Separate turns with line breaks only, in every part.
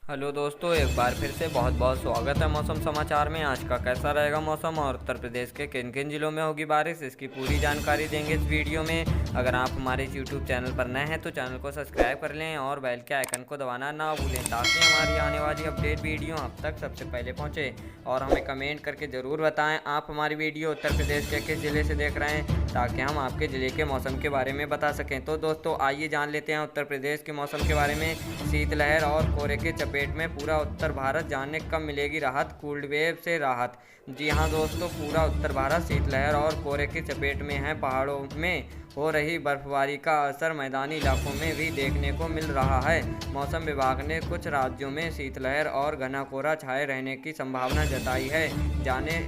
Hello दोस्तों, एक बार फिर से बहुत बहुत स्वागत है मौसम समाचार में। आज का कैसा रहेगा मौसम और उत्तर प्रदेश के किन किन जिलों में होगी बारिश, इसकी पूरी जानकारी देंगे इस वीडियो में। अगर आप हमारे इस यूट्यूब चैनल पर नए हैं तो चैनल को सब्सक्राइब कर लें और बेल के आइकन को दबाना ना भूलें, ताकि हमारी आने वाली अपडेट वीडियो आप तक सबसे पहले पहुँचे। और हमें कमेंट करके ज़रूर बताएँ आप हमारी वीडियो उत्तर प्रदेश के किस ज़िले से देख रहे हैं, ताकि हम आपके ज़िले के मौसम के बारे में बता सकें। तो दोस्तों आइए जान लेते हैं उत्तर प्रदेश के मौसम के बारे में। शीतलहर और कोहरे के चपेट में पूरा उत्तर भारत, जाने कब मिलेगी राहत, कोल्ड वेव से राहत। जी हाँ दोस्तों, पूरा उत्तर भारत शीतलहर और कोहरे की चपेट में है। पहाड़ों में हो रही बर्फबारी का असर मैदानी इलाकों में भी देखने को मिल रहा है। मौसम विभाग ने कुछ राज्यों में शीतलहर और घना कोहरा छाए रहने की संभावना जताई है। जाने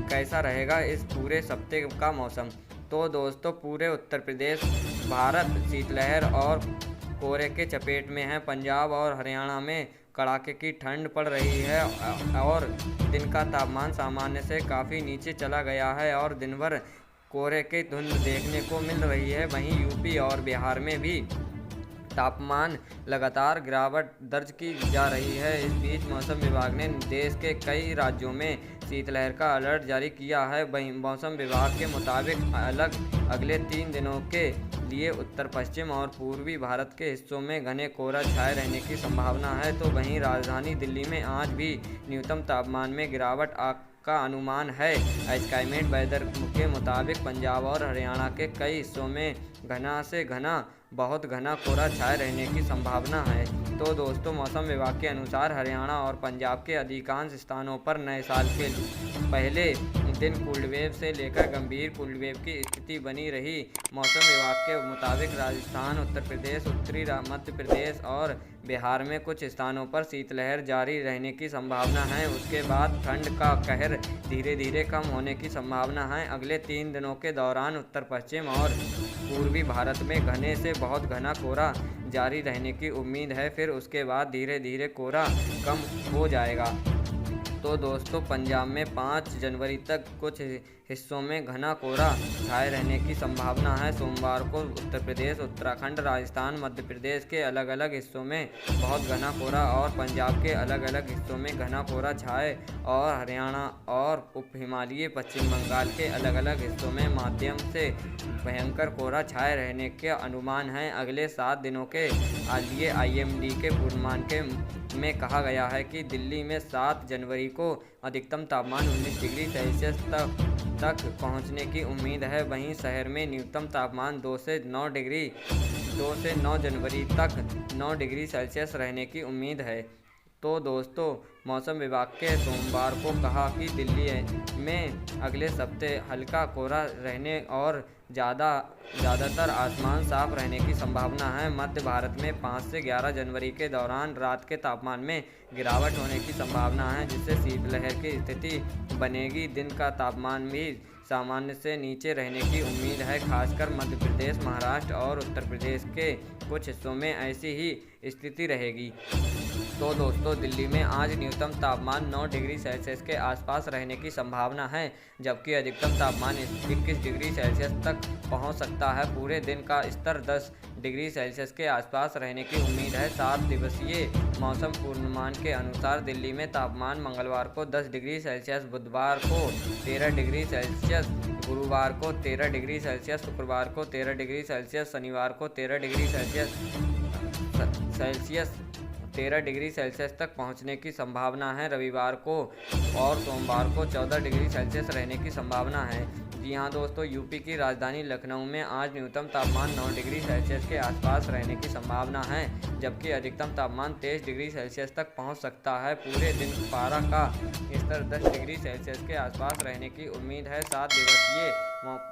कैसा रहेगा इस पूरे हफ्ते का मौसम। तो दोस्तों पूरे उत्तर प्रदेश भारत शीतलहर और कोहरे के चपेट में है। पंजाब और हरियाणा में कड़ाके की ठंड पड़ रही है और दिन का तापमान सामान्य से काफ़ी नीचे चला गया है और दिन भर कोहरे की धुंध देखने को मिल रही है। वहीं यूपी और बिहार में भी तापमान लगातार गिरावट दर्ज की जा रही है। इस बीच मौसम विभाग ने देश के कई राज्यों में शीतलहर का अलर्ट जारी किया है। वहीं मौसम विभाग के मुताबिक अगले 3 दिनों के लिए उत्तर पश्चिम और पूर्वी भारत के हिस्सों में घने कोहरा छाए रहने की संभावना है। तो वहीं राजधानी दिल्ली में आज भी न्यूनतम तापमान में गिरावट का अनुमान है। स्काईमेट वेदर के मुताबिक पंजाब और हरियाणा के कई हिस्सों में घना से घना बहुत घना कोहरा छाए रहने की संभावना है। तो दोस्तों मौसम विभाग के अनुसार हरियाणा और पंजाब के अधिकांश स्थानों पर नए साल के पहले दिन कोल्ड वेव से लेकर गंभीर कोल्ड वेव की स्थिति बनी रही। मौसम विभाग के मुताबिक राजस्थान, उत्तर प्रदेश, उत्तरी मध्य प्रदेश और बिहार में कुछ स्थानों पर शीतलहर जारी रहने की संभावना है। उसके बाद ठंड का कहर धीरे धीरे कम होने की संभावना है। अगले 3 दिनों के दौरान उत्तर पश्चिम और पूर्वी भारत में घने से बहुत घना कोहरा जारी रहने की उम्मीद है। फिर उसके बाद धीरे धीरे कोहरा कम हो जाएगा। तो दोस्तों पंजाब में 5 जनवरी तक कुछ हिस्सों में घना कोहरा छाए रहने की संभावना है। सोमवार को उत्तर प्रदेश, उत्तराखंड, राजस्थान, मध्य प्रदेश के अलग अलग हिस्सों में बहुत घना कोहरा और पंजाब के अलग अलग हिस्सों में घना कोहरा छाए और हरियाणा और उप हिमालयी पश्चिम बंगाल के अलग अलग हिस्सों में माध्यम से भयंकर कोहरा छाए रहने के अनुमान हैं। अगले 7 दिनों के लिए IMD के पूर्वानुमान में कहा गया है कि दिल्ली में 7 जनवरी को अधिकतम तापमान 19 डिग्री सेल्सियस तक पहुंचने की उम्मीद है। वहीं शहर में न्यूनतम तापमान 2 से 9 जनवरी तक 9 डिग्री सेल्सियस रहने की उम्मीद है। तो दोस्तों मौसम विभाग के सोमवार को कहा कि दिल्ली में अगले हफ्ते हल्का कोहरा रहने और ज़्यादातर आसमान साफ रहने की संभावना है। मध्य भारत में 5 से 11 जनवरी के दौरान रात के तापमान में गिरावट होने की संभावना है, जिससे शीतलहर की स्थिति बनेगी। दिन का तापमान भी सामान्य से नीचे रहने की उम्मीद है। खासकर मध्य प्रदेश, महाराष्ट्र और उत्तर प्रदेश के कुछ हिस्सों में ऐसी ही स्थिति रहेगी। तो दोस्तों दिल्ली में आज न्यूनतम तापमान 9 डिग्री सेल्सियस के आसपास रहने की संभावना है, जबकि अधिकतम तापमान 21 डिग्री सेल्सियस तक पहुंच सकता है। पूरे दिन का स्तर 10 डिग्री सेल्सियस के आसपास रहने की उम्मीद है। 7 दिवसीय मौसम पूर्वानुमान के अनुसार दिल्ली में तापमान मंगलवार को 10 डिग्री सेल्सियस, बुधवार को 13 डिग्री सेल्सियस, गुरुवार को 13 डिग्री सेल्सियस, शुक्रवार को 13 डिग्री सेल्सियस, शनिवार को 13 डिग्री सेल्सियस 13 डिग्री सेल्सियस तक पहुंचने की संभावना है। रविवार को और सोमवार को 14 डिग्री सेल्सियस रहने की संभावना है। जी हाँ दोस्तों, यूपी की राजधानी लखनऊ में आज न्यूनतम तापमान 9 डिग्री सेल्सियस के आसपास रहने की संभावना है, जबकि अधिकतम तापमान 23 डिग्री सेल्सियस तक पहुंच सकता है। पूरे दिन पारा का स्तर 10 डिग्री सेल्सियस के आसपास रहने की उम्मीद है। 7 दिवसीय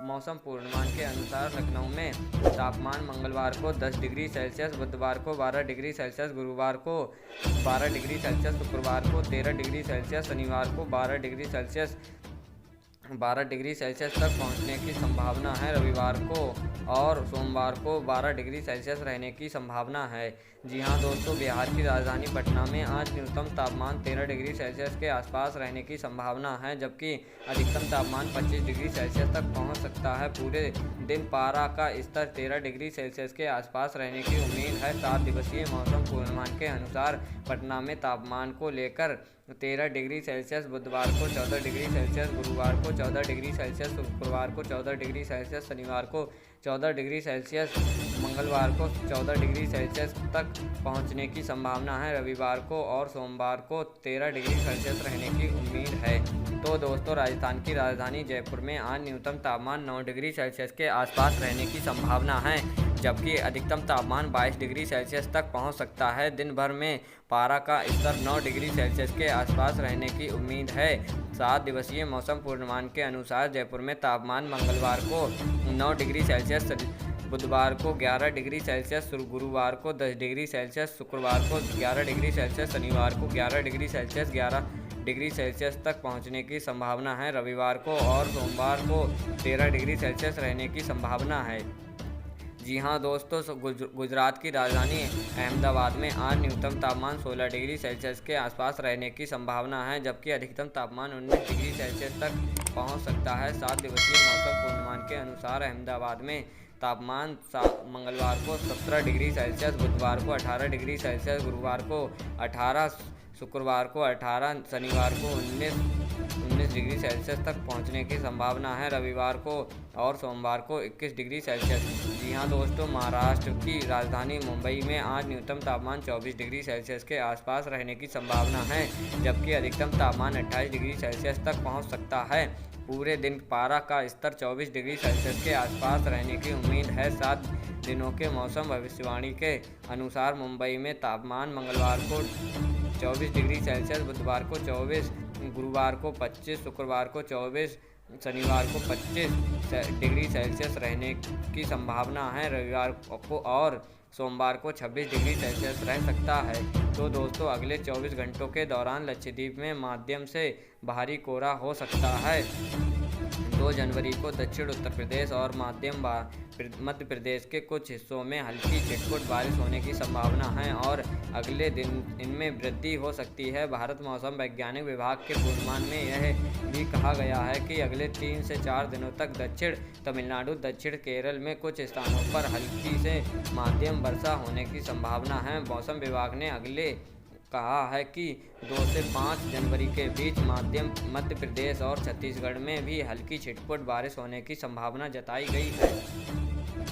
मौसम पूर्वानुमान के अनुसार लखनऊ में तापमान मंगलवार को 10 डिग्री सेल्सियस, बुधवार को 12 डिग्री सेल्सियस, गुरुवार को 12 डिग्री सेल्सियस, शुक्रवार को 13 डिग्री सेल्सियस, शनिवार को 12 डिग्री सेल्सियस 12 डिग्री सेल्सियस तक पहुंचने की संभावना है। रविवार को और सोमवार को 12 डिग्री सेल्सियस रहने की संभावना है। जी हाँ दोस्तों, बिहार की राजधानी पटना में आज न्यूनतम तापमान 13 डिग्री सेल्सियस के आसपास रहने की संभावना है, जबकि अधिकतम तापमान 25 डिग्री सेल्सियस तक पहुंच सकता है। पूरे दिन पारा का स्तर 13 डिग्री सेल्सियस के आसपास रहने की उम्मीद है। 7 दिवसीय मौसम पूर्वानुमान के अनुसार पटना में तापमान को लेकर 13 डिग्री सेल्सियस, बुधवार को 14 डिग्री सेल्सियस, गुरुवार को 14 डिग्री सेल्सियस, शुक्रवार को 14 डिग्री सेल्सियस, शनिवार को 14 डिग्री सेल्सियस, मंगलवार को 14 डिग्री सेल्सियस तक पहुंचने की संभावना है। रविवार को और सोमवार को 13 डिग्री सेल्सियस रहने की उम्मीद है। तो दोस्तों, राजस्थान की राजधानी जयपुर में आज न्यूनतम तापमान 9 डिग्री सेल्सियस के आसपास रहने की संभावना है, जबकि अधिकतम तापमान 22 डिग्री सेल्सियस तक पहुंच सकता है। दिन भर में पारा का स्तर 9 डिग्री सेल्सियस के आसपास रहने की उम्मीद है। 7 दिवसीय मौसम पूर्वानुमान के अनुसार जयपुर में तापमान मंगलवार को 9 डिग्री सेल्सियस, बुधवार को 11 डिग्री सेल्सियस, गुरुवार को 10 डिग्री सेल्सियस, शुक्रवार को 11 डिग्री सेल्सियस, शनिवार को 11 डिग्री सेल्सियस, 11 डिग्री सेल्सियस तक पहुंचने की संभावना है। रविवार को और सोमवार को 13 डिग्री सेल्सियस रहने की संभावना है। जी हाँ दोस्तों, गुजरात की राजधानी अहमदाबाद में आज न्यूनतम तापमान 16 डिग्री सेल्सियस के आसपास रहने की संभावना है, जबकि अधिकतम तापमान 19 डिग्री सेल्सियस तक पहुंच सकता है। 7 दिवसीय मौसम पूर्वानुमान के अनुसार अहमदाबाद में तापमान मंगलवार को 17 डिग्री सेल्सियस, बुधवार को 18 डिग्री सेल्सियस, गुरुवार को 18, शुक्रवार को 18, शनिवार को 19 डिग्री सेल्सियस तक पहुंचने की संभावना है। रविवार को और सोमवार को 21 डिग्री सेल्सियस। जी हाँ दोस्तों, महाराष्ट्र की राजधानी मुंबई में आज न्यूनतम तापमान 24 डिग्री सेल्सियस के आसपास रहने की संभावना है, जबकि अधिकतम तापमान 28 डिग्री सेल्सियस तक पहुंच सकता है। पूरे दिन पारा का स्तर 24 डिग्री सेल्सियस के आसपास रहने की उम्मीद है। 7 दिनों के मौसम भविष्यवाणी के अनुसार मुंबई में तापमान मंगलवार को 24 डिग्री सेल्सियस, बुधवार को 24, गुरुवार को 25, शुक्रवार को 24, शनिवार को 25 डिग्री सेल्सियस रहने की संभावना है। रविवार को और सोमवार को 26 डिग्री सेल्सियस रह सकता है। तो दोस्तों, अगले 24 घंटों के दौरान लक्षद्वीप में माध्यम से भारी कोहरा हो सकता है। 2 जनवरी को दक्षिण उत्तर प्रदेश और मध्य प्रदेश के कुछ हिस्सों में हल्की छिटपुट बारिश होने की संभावना है और अगले दिन इनमें वृद्धि हो सकती है। भारत मौसम वैज्ञानिक विभाग के पूर्वानुमान में यह भी कहा गया है कि अगले 3 से 4 दिनों तक दक्षिण तमिलनाडु, दक्षिण केरल में कुछ स्थानों पर हल्की से मध्यम वर्षा होने की संभावना है। मौसम विभाग ने अगले कहा है कि 2 से 5 जनवरी के बीच मध्य प्रदेश और छत्तीसगढ़ में भी हल्की छिटपुट बारिश होने की संभावना जताई गई है।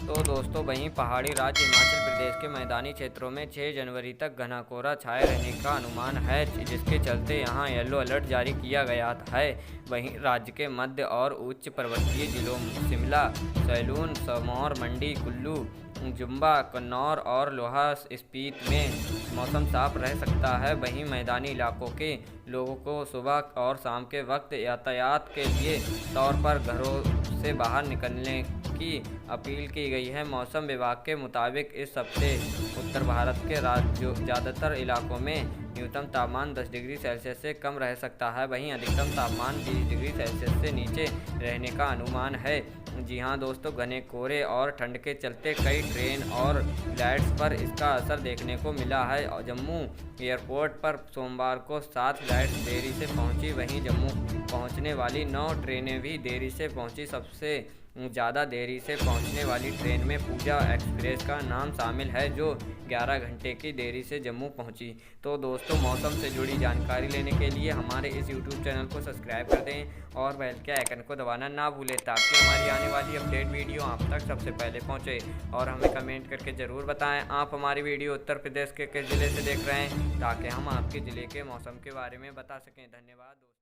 तो दोस्तों, वहीं पहाड़ी राज्य हिमाचल प्रदेश के मैदानी क्षेत्रों में 6 जनवरी तक घना कोहरा छाए रहने का अनुमान है, जिसके चलते यहां येलो अलर्ट जारी किया गया है। वहीं राज्य के मध्य और उच्च पर्वतीय जिलों शिमला, सैलून, सिरमौर, मंडी, कुल्लू, जुम्बा, कन्नौर और लाहौल स्पीति में मौसम साफ रह सकता है। वहीं मैदानी इलाकों के लोगों को सुबह और शाम के वक्त यातायात के लिए तौर पर घरों से बाहर निकलने की अपील की गई है। मौसम विभाग के मुताबिक इस हफ्ते उत्तर भारत के राज्यों ज़्यादातर इलाकों में न्यूनतम तापमान 10 डिग्री सेल्सियस से कम रह सकता है, वहीं अधिकतम तापमान 20 डिग्री सेल्सियस से नीचे रहने का अनुमान है। जी हाँ दोस्तों, घने कोहरे और ठंड के चलते कई ट्रेन और फ्लाइट्स पर इसका असर देखने को मिला है। जम्मू एयरपोर्ट पर सोमवार को 7 फ्लाइट्स देरी से पहुंची, वहीं जम्मू पहुंचने वाली 9 ट्रेनें भी देरी से पहुंची। सबसे ज़्यादा देरी से पहुंचने वाली ट्रेन में पूजा एक्सप्रेस का नाम शामिल है, जो 11 घंटे की देरी से जम्मू पहुंची। तो दोस्तों, मौसम से जुड़ी जानकारी लेने के लिए हमारे इस YouTube चैनल को सब्सक्राइब कर दें और बेल के आइकन को दबाना ना भूलें, ताकि हमारी आने वाली अपडेट वीडियो आप तक सबसे पहले पहुंचे। और हमें कमेंट करके ज़रूर बताएं आप हमारी वीडियो उत्तर प्रदेश के किस ज़िले से देख रहे हैं, ताकि हम आपके ज़िले के मौसम के बारे में बता सकें। धन्यवाद।